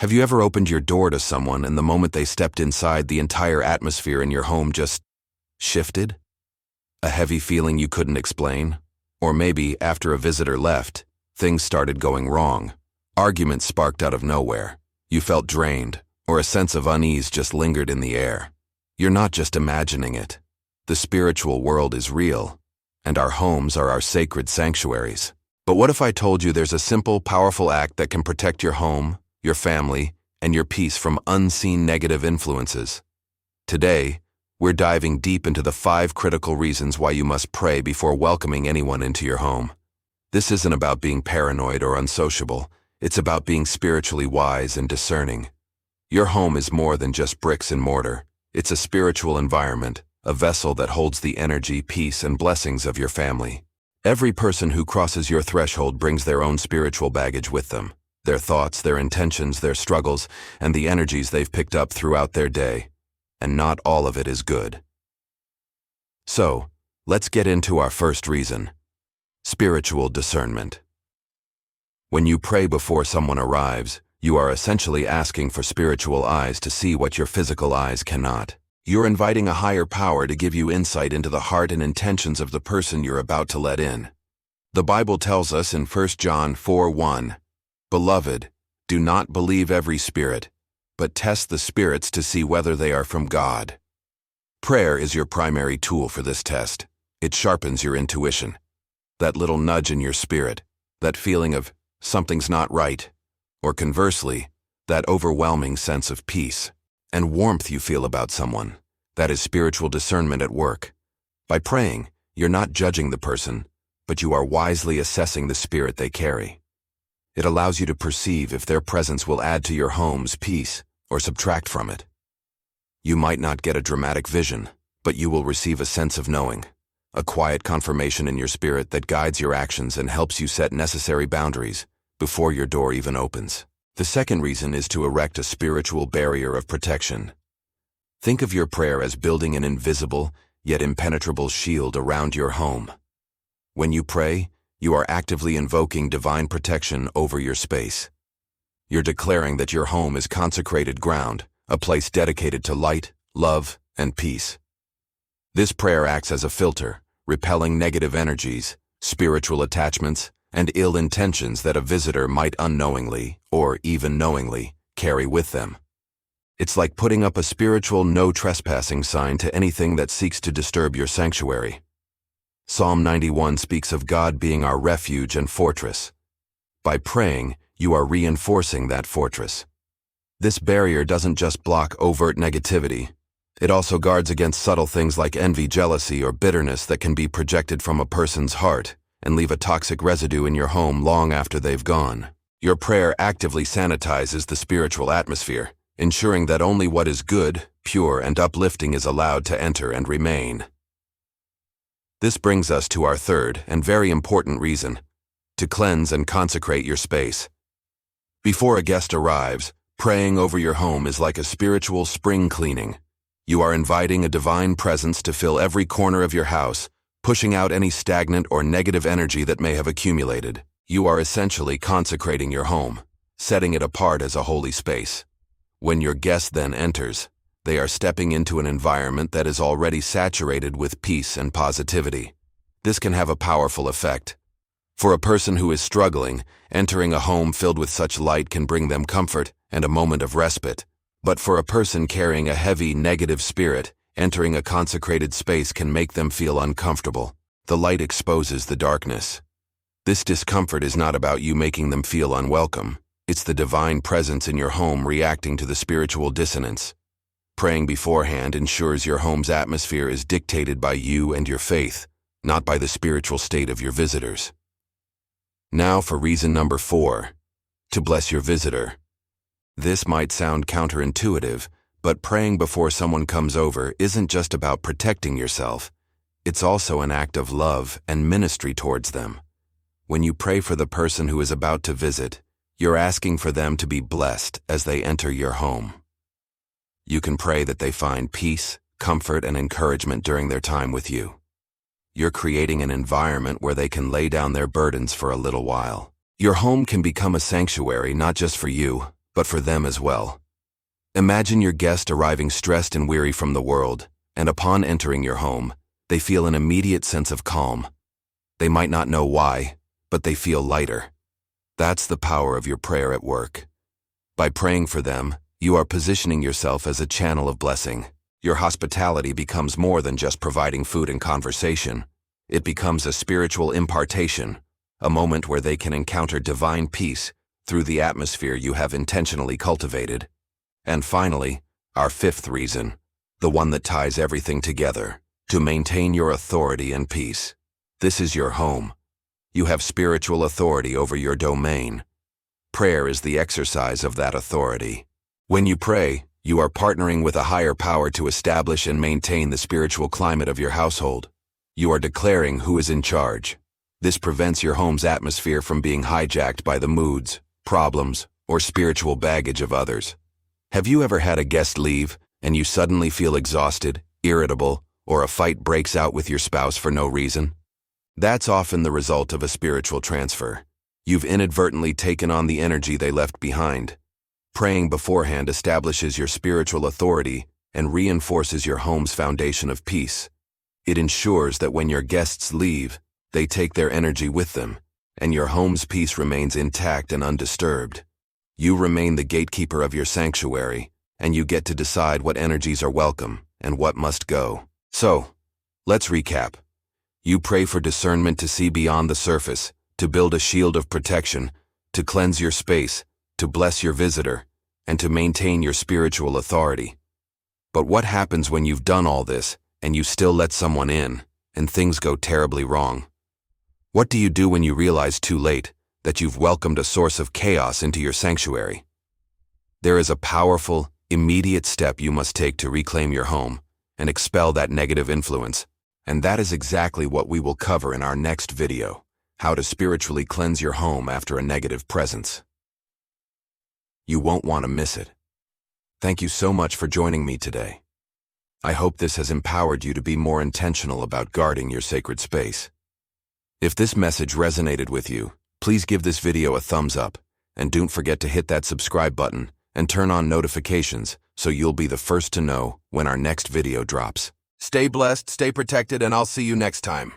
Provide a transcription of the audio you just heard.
Have you ever opened your door to someone and the moment they stepped inside, the entire atmosphere in your home just shifted? A heavy feeling you couldn't explain? Or maybe, after a visitor left, things started going wrong. Arguments sparked out of nowhere. You felt drained, or a sense of unease just lingered in the air. You're not just imagining it. The spiritual world is real, and our homes are our sacred sanctuaries. But what if I told you there's a simple, powerful act that can protect your home, your family, and your peace from unseen negative influences? Today, we're diving deep into the 5 critical reasons why you must pray before welcoming anyone into your home. This isn't about being paranoid or unsociable. It's about being spiritually wise and discerning. Your home is more than just bricks and mortar. It's a spiritual environment, a vessel that holds the energy, peace, and blessings of your family. Every person who crosses your threshold brings their own spiritual baggage with them. Their thoughts, their intentions, their struggles, and the energies they've picked up throughout their day. And not all of it is good. So, let's get into our first reason. Spiritual discernment. When you pray before someone arrives, you are essentially asking for spiritual eyes to see what your physical eyes cannot. You're inviting a higher power to give you insight into the heart and intentions of the person you're about to let in. The Bible tells us in 1 John 4:1, "Beloved, do not believe every spirit, but test the spirits to see whether they are from God." Prayer is your primary tool for this test. It sharpens your intuition. That little nudge in your spirit, that feeling of something's not right, or conversely, that overwhelming sense of peace and warmth you feel about someone. That is spiritual discernment at work. By praying, you're not judging the person, but you are wisely assessing the spirit they carry. It allows you to perceive if their presence will add to your home's peace or subtract from it. You might not get a dramatic vision, but you will receive a sense of knowing, a quiet confirmation in your spirit that guides your actions and helps you set necessary boundaries before your door even opens. The second reason is to erect a spiritual barrier of protection. Think of your prayer as building an invisible, yet impenetrable shield around your home. When you pray, you are actively invoking divine protection over your space. You're declaring that your home is consecrated ground, a place dedicated to light, love, and peace. This prayer acts as a filter, repelling negative energies, spiritual attachments, and ill intentions that a visitor might unknowingly, or even knowingly, carry with them. It's like putting up a spiritual no trespassing sign to anything that seeks to disturb your sanctuary. Psalm 91 speaks of God being our refuge and fortress. By praying, you are reinforcing that fortress. This barrier doesn't just block overt negativity. It also guards against subtle things like envy, jealousy, or bitterness that can be projected from a person's heart and leave a toxic residue in your home long after they've gone. Your prayer actively sanitizes the spiritual atmosphere, ensuring that only what is good, pure, and uplifting is allowed to enter and remain. This brings us to our third and very important reason: to cleanse and consecrate your space. Before a guest arrives, praying over your home is like a spiritual spring cleaning. You are inviting a divine presence to fill every corner of your house, pushing out any stagnant or negative energy that may have accumulated. You are essentially consecrating your home, setting it apart as a holy space. When your guest then enters, they are stepping into an environment that is already saturated with peace and positivity. This can have a powerful effect. For a person who is struggling, entering a home filled with such light can bring them comfort and a moment of respite. But for a person carrying a heavy, negative spirit, entering a consecrated space can make them feel uncomfortable. The light exposes the darkness. This discomfort is not about you making them feel unwelcome. It's the divine presence in your home reacting to the spiritual dissonance. Praying beforehand ensures your home's atmosphere is dictated by you and your faith, not by the spiritual state of your visitors. Now for reason number 4, to bless your visitor. This might sound counterintuitive, but praying before someone comes over isn't just about protecting yourself. It's also an act of love and ministry towards them. When you pray for the person who is about to visit, you're asking for them to be blessed as they enter your home. You can pray that they find peace, comfort, and encouragement during their time with you. You're creating an environment where they can lay down their burdens for a little while. Your home can become a sanctuary not just for you, but for them as well. Imagine your guest arriving stressed and weary from the world, and upon entering your home, they feel an immediate sense of calm. They might not know why, but they feel lighter. That's the power of your prayer at work. By praying for them, you are positioning yourself as a channel of blessing. Your hospitality becomes more than just providing food and conversation. It becomes a spiritual impartation, a moment where they can encounter divine peace through the atmosphere you have intentionally cultivated. And finally, our fifth reason, the one that ties everything together, to maintain your authority and peace. This is your home. You have spiritual authority over your domain. Prayer is the exercise of that authority. When you pray, you are partnering with a higher power to establish and maintain the spiritual climate of your household. You are declaring who is in charge. This prevents your home's atmosphere from being hijacked by the moods, problems, or spiritual baggage of others. Have you ever had a guest leave and you suddenly feel exhausted, irritable, or a fight breaks out with your spouse for no reason? That's often the result of a spiritual transfer. You've inadvertently taken on the energy they left behind. Praying beforehand establishes your spiritual authority and reinforces your home's foundation of peace. It ensures that when your guests leave, they take their energy with them, and your home's peace remains intact and undisturbed. You remain the gatekeeper of your sanctuary, and you get to decide what energies are welcome and what must go. So, let's recap. You pray for discernment to see beyond the surface, to build a shield of protection, to cleanse your space, to bless your visitor, and to maintain your spiritual authority. But what happens when you've done all this, and you still let someone in, and things go terribly wrong? What do you do when you realize too late that you've welcomed a source of chaos into your sanctuary? There is a powerful, immediate step you must take to reclaim your home and expel that negative influence, and that is exactly what we will cover in our next video, how to spiritually cleanse your home after a negative presence. You won't want to miss it. Thank you so much for joining me today. I hope this has empowered you to be more intentional about guarding your sacred space. If this message resonated with you, please give this video a thumbs up, and don't forget to hit that subscribe button and turn on notifications so you'll be the first to know when our next video drops. Stay blessed, stay protected, and I'll see you next time.